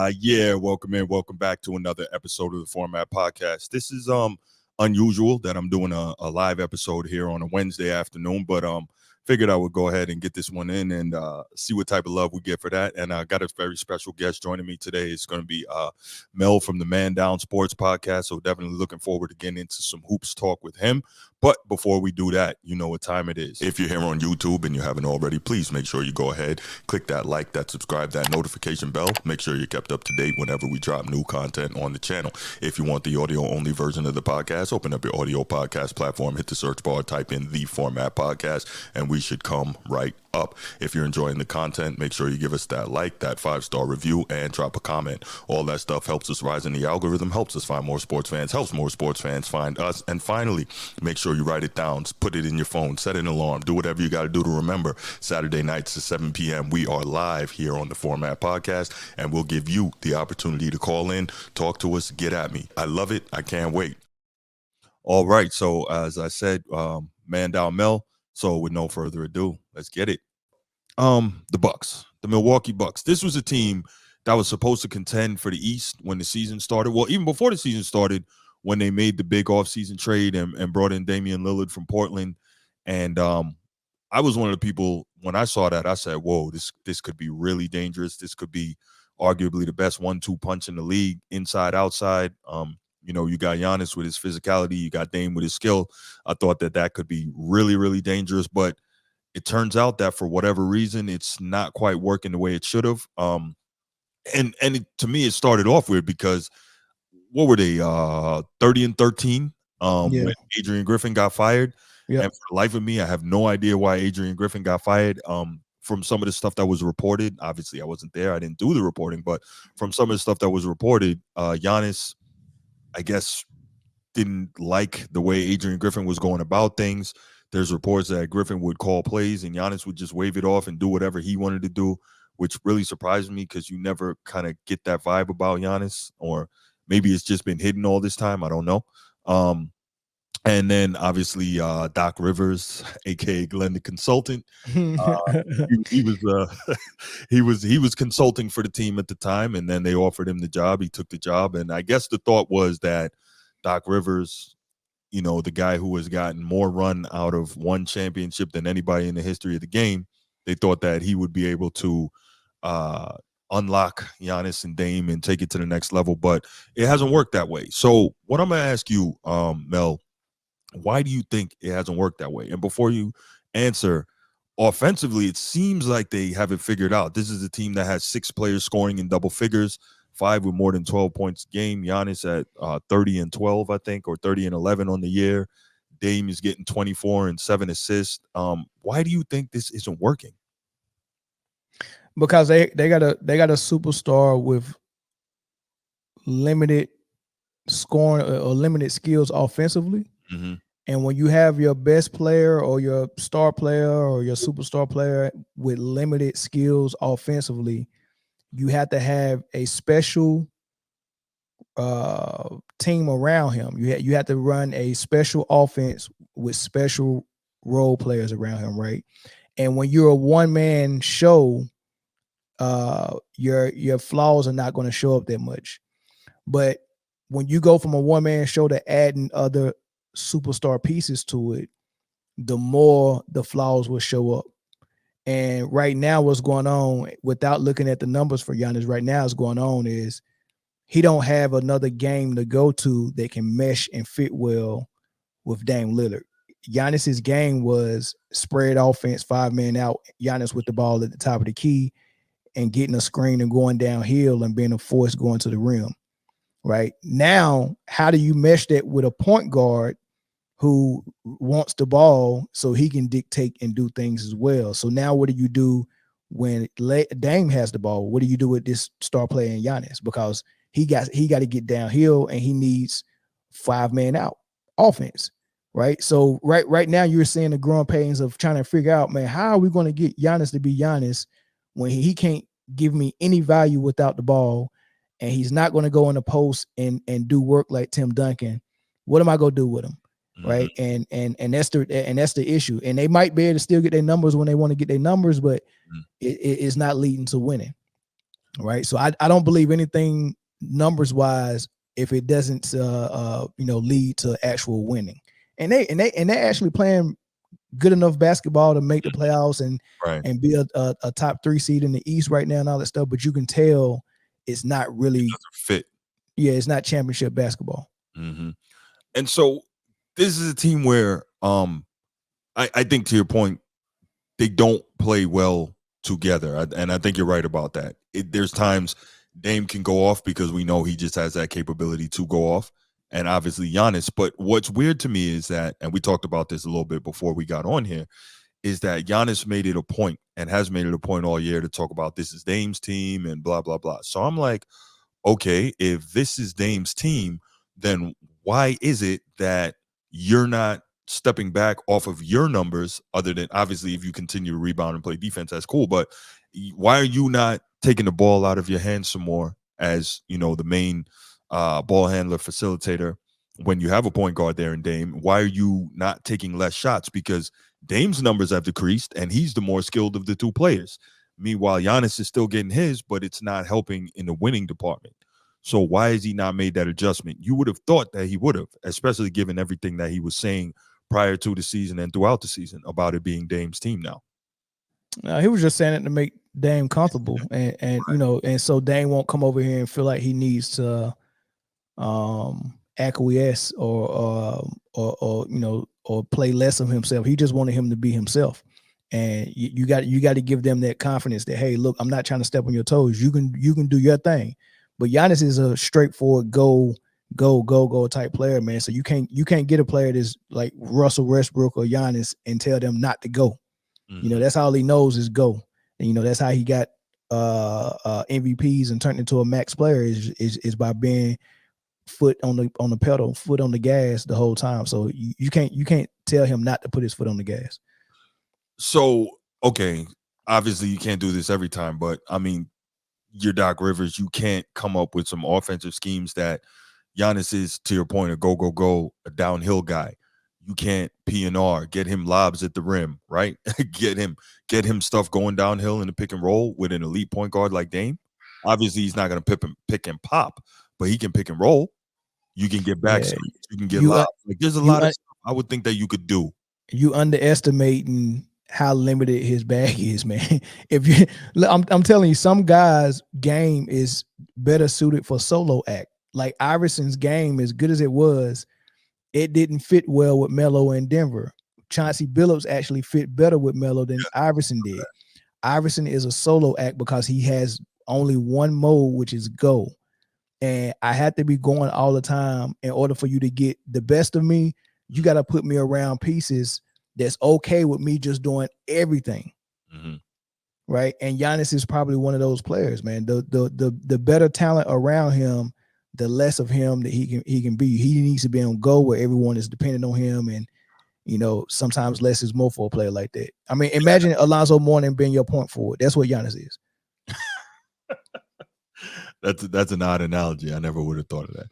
Yeah, welcome in. Welcome back to another episode of the Format Podcast. This is unusual that I'm doing a live episode here on a Wednesday afternoon, but figured I would go ahead and get this one in and see what type of love we get for that. And I got a very special guest joining me today. It's going to be Mel from the Man Down Sports Podcast. So definitely looking forward to getting into some hoops talk with him. But before we do that, you know what time it is. If you're here on YouTube and you haven't already, please make sure you go ahead, click that like, that subscribe, that notification bell. Make sure you're kept up to date whenever we drop new content on the channel. If you want the audio-only version of the podcast, open up your audio podcast platform, hit the search bar, type in the Format Podcast, and we should come right up. If you're enjoying the content, make sure you give us that like, that 5-star review, and drop a comment. All that stuff helps us rise in the algorithm, helps us find more sports fans, helps more sports fans find us. And finally, make sure you write it down, put it in your phone, set an alarm, do whatever you got to do to remember. Saturday nights at 7 p.m. we are live here on the Format Podcast, and we'll give you the opportunity to call in, talk to us, get at me. I love it. I can't wait. All right. So as I said, Man Down Mel. So with no further ado, let's get it. The Bucks, the Milwaukee Bucks. This was a team that was supposed to contend for the East when the season started. Well, even before the season started, when they made the big offseason trade and brought in Damian Lillard from Portland. And I was one of the people, when I saw that, I said, whoa, this could be really dangerous. This could be arguably the best 1-2 punch in the league, inside, outside. You know, you got Giannis with his physicality, you got Dame with his skill. I thought that could be really, really dangerous, but it turns out that for whatever reason, it's not quite working the way it should have. To me, it started off weird because what were they, 30-13 when Adrian Griffin got fired? Yep. And for the life of me, I have no idea why Adrian Griffin got fired. From some of the stuff that was reported, obviously I wasn't there, I didn't do the reporting, but from some of the stuff that was reported, Giannis, I guess, didn't like the way Adrian Griffin was going about things. There's reports that Griffin would call plays and Giannis would just wave it off and do whatever he wanted to do, which really surprised me because you never kind of get that vibe about Giannis, or maybe it's just been hidden all this time. I don't know. And then obviously Doc Rivers, aka Glenn the consultant, he was consulting for the team at the time, and then they offered him the job. He took the job, and I guess the thought was that Doc Rivers, you know, the guy who has gotten more run out of one championship than anybody in the history of the game, they thought that he would be able to unlock Giannis and Dame and take it to the next level, but it hasn't worked that way. So what I'm going to ask you, Mel, why do you think it hasn't worked that way? And before you answer, offensively, it seems like they have it figured out. This is a team that has 6 players scoring in double figures, 5 with more than 12 points a game. Giannis at 30 and 12, I think, or 30 and 11 on the year. Dame is getting 24 and 7 assists. Why do you think this isn't working? Because they got a superstar with limited scoring or limited skills offensively. Mm-hmm. And when you have your best player or your star player or your superstar player with limited skills offensively, you have to have a special team around him. You have to run a special offense with special role players around him, right? And when you're a one-man show, your flaws are not going to show up that much. But when you go from a one-man show to adding other superstar pieces to it, the more the flaws will show up. And right now, what's going on, without looking at the numbers for Giannis, right now, what's going on is he don't have another game to go to that can mesh and fit well with Dame Lillard. Giannis's game was spread offense, 5-man out, Giannis with the ball at the top of the key and getting a screen and going downhill and being a force going to the rim. Right now, how do you mesh that with a point guard who wants the ball so he can dictate and do things as well? So now what do you do when Dame has the ball? What do you do with this star player in Giannis? Because he got to get downhill and he needs 5-man out offense, right? So right now you're seeing the growing pains of trying to figure out, man, how are we going to get Giannis to be Giannis when he can't give me any value without the ball, and he's not going to go in the post and do work like Tim Duncan? What am I going to do with him? Right. And that's the issue. And they might be able to still get their numbers when they want to get their numbers, but it's not leading to winning. right? So I don't believe anything numbers wise if it doesn't lead to actual winning. And they actually playing good enough basketball to make the playoffs Right. and be a top 3 seed in the East right now and all that stuff. But you can tell it's not It really, doesn't fit. yeah, it's not championship basketball. Hmm. And so this is a team where I think to your point, they don't play well together. And I think you're right about that. There's times Dame can go off because we know he just has that capability to go off. And obviously Giannis. But what's weird to me is that, and we talked about this a little bit before we got on here, is that Giannis made it a point and has made it a point all year to talk about this is Dame's team and blah, blah, blah. So I'm like, okay, if this is Dame's team, then why is it that you're not stepping back off of your numbers? Other than obviously, if you continue to rebound and play defense, that's cool. But why are you not taking the ball out of your hands some more as the main ball handler facilitator when you have a point guard there in Dame? Why are you not taking less shots? Because Dame's numbers have decreased and he's the more skilled of the two players. Meanwhile, Giannis is still getting his, but it's not helping in the winning department. So why has he not made that adjustment? You would have thought that he would have, especially given everything that he was saying prior to the season and throughout the season about it being Dame's team now. He was just saying it to make Dame comfortable, and so Dame won't come over here and feel like he needs to acquiesce or play less of himself. He just wanted him to be himself. And you got to give them that confidence that, hey, look, I'm not trying to step on your toes. You can do your thing. But Giannis is a straightforward go type player, man. So you can't get a player that's like Russell Westbrook or Giannis and tell them not to go. Mm-hmm. That's all he knows is go. And that's how he got MVPs and turned into a max player is by being foot on the pedal, foot on the gas the whole time. So you can't tell him not to put his foot on the gas. So, okay, obviously you can't do this every time, but I mean, you're Doc Rivers. You can't come up with some offensive schemes that Giannis is, to your point, a go, a downhill guy. You can't P&R, get him lobs at the rim, right? get him stuff going downhill in the pick and roll with an elite point guard like Dame. Obviously, he's not going to pick and pop, but he can pick and roll. You can get back Yeah, screens. You can get you lobs. Like there's a you lot of stuff I would think that you could do. you underestimating how limited his bag is, man. If you, I'm telling you, some guys' game is better suited for solo act. Like Iverson's game, as good as it was, it didn't fit well with Melo in Denver. Chauncey Billups actually fit better with Melo than Iverson did. Iverson is a solo act because he has only one mode, which is go. And I had to be going all the time in order for you to get the best of me. You got to put me around pieces that's okay with me just doing everything. Mm-hmm. Right. And Giannis is probably one of those players, man. The better talent around him, the less of him that he can be. He needs to be on go where everyone is dependent on him. And sometimes less is more for a player like that. I mean, imagine Alonzo Mourning being your point forward. That's what Giannis is. That's an odd analogy. I never would have thought of that.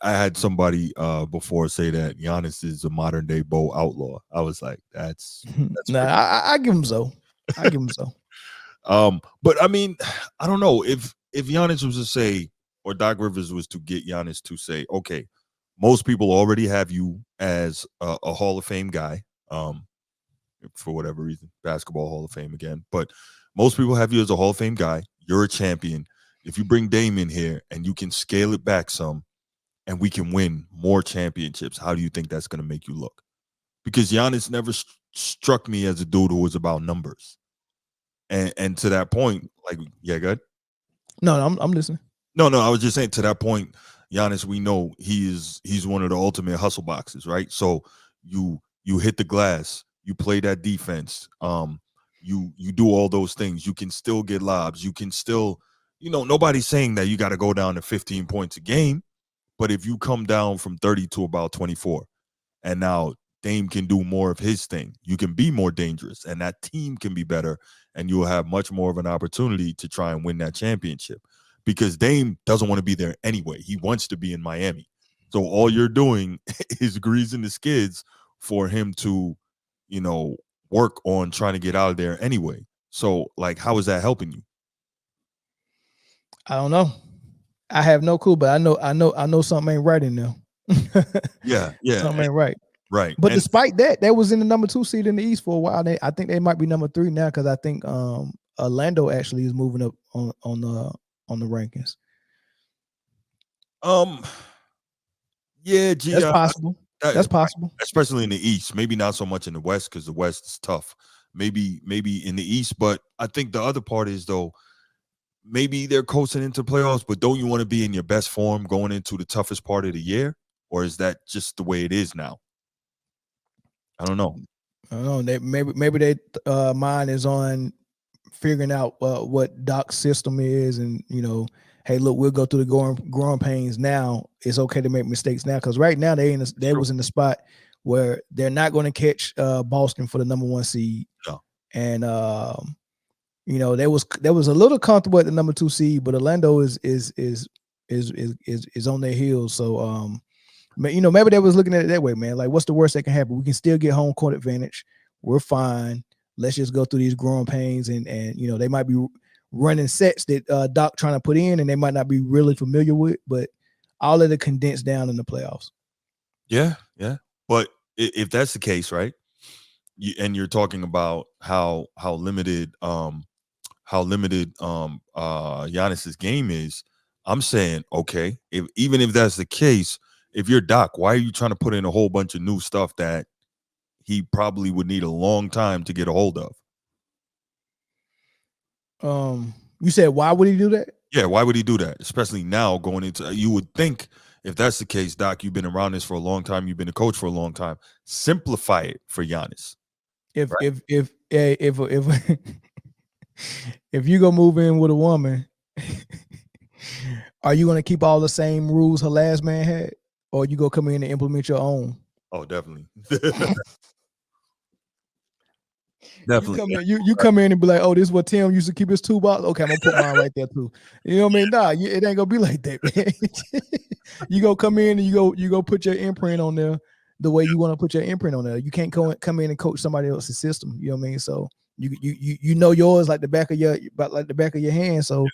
I had somebody before say that Giannis is a modern day Bo Outlaw. I was like, that's Nah, I give him so. I give him so. But I mean, I don't know if Giannis was to say, or Doc Rivers was to get Giannis to say, okay, most people already have you as a Hall of Fame guy, for whatever reason, basketball Hall of Fame again. But most people have you as a Hall of Fame guy. You're a champion. If you bring Dame in here and you can scale it back some, and we can win more championships, how do you think that's going to make you look? Because Giannis never struck me as a dude who was about numbers. And to that point, like, yeah, good. No, I'm listening. No, I was just saying to that point, Giannis, we know he's one of the ultimate hustle boxes, right? So you hit the glass, you play that defense, you do all those things. You can still get lobs. You can still, nobody's saying that you got to go down to 15 points a game, but if you come down from 30 to about 24, and now Dame can do more of his thing, you can be more dangerous, and that team can be better, and you'll have much more of an opportunity to try and win that championship. Because Dame doesn't want to be there anyway. He wants to be in Miami. So all you're doing is greasing the skids for him to, work on trying to get out of there anyway. So, like, how is that helping you? I don't know. I have no clue, but I know something ain't right in there. Yeah, Something yeah, ain't right. right. But And despite that, that was in the number 2 seed in the East for a while. I think they might be number 3 now because I think Orlando actually is moving up on the rankings. um, yeah, That's G, possible. that, That's possible. especially in the East, maybe not so much in the West because the West is tough. Maybe in the East, but I think the other part is though maybe they're coasting into playoffs, but don't you want to be in your best form going into the toughest part of the year, or is that just the way it is now? I don't know. I don't know. Maybe they mind is on figuring out what Doc's system is, and hey, look, we'll go through the growing pains now. It's okay to make mistakes now because right now they True. was in the spot where they're not going to catch Boston for the number 1 seed, No. and they was a little comfortable at the number 2 seed, but Orlando is on their heels. So maybe they was looking at it that way, man. Like, what's the worst that can happen? We can still get home court advantage. We're fine. Let's just go through these growing pains, and they might be running sets that Doc trying to put in, and they might not be really familiar with, but all of it condensed down in the playoffs. Yeah, yeah. But if that's the case, right? And you're talking about how limited Giannis's game is. I'm saying, okay, if even if that's the case, if you're Doc, why are you trying to put in a whole bunch of new stuff that he probably would need a long time to get a hold of? You said why would he do that? Yeah, why would he do that? Especially now going into, you would think if that's the case, Doc, you've been around this for a long time, you've been a coach for a long time. Simplify it for Giannis. If Right. if if you go move in with a woman, are you going to keep all the same rules her last man had, or you go come in and implement your own? Oh, definitely. You Definitely. come in, you come in and be like, oh, this is what Tim used to keep his toolbox. Okay, I'm gonna put mine right there too. You know what I mean? Nah, it ain't gonna be like that, man. You go come in and you go put your imprint on there the way you want to put your imprint on there. You can't come in and coach somebody else's system. You know what I mean? So you know yours like the back of your hand. So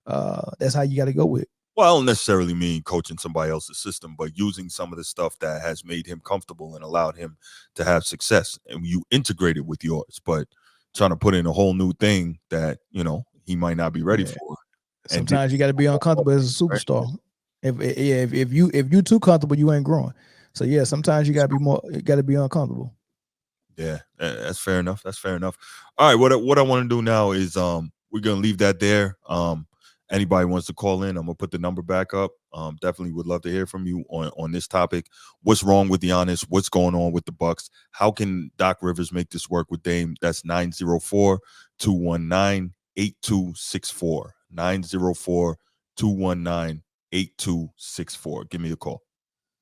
that's how you got to go with it. Well, I don't necessarily mean coaching somebody else's system, but using some of the stuff that has made him comfortable and allowed him to have success, and you integrate it with yours. But trying to put in a whole new thing that he might not be ready Yeah. for, and Sometimes you got to be uncomfortable as a right? superstar. If you too comfortable, you ain't growing. So yeah, sometimes you got to be uncomfortable. Yeah, that's fair enough. That's fair enough. All right, what I want to do now is we're gonna leave that there. Anybody wants to call in, I'm gonna put the number back up. Definitely would love to hear from you on this topic. What's wrong with Giannis? What's going on with the Bucks? How can Doc Rivers make this work with Dame? That's 904-219-8264. 904-219-8264. Give me a call.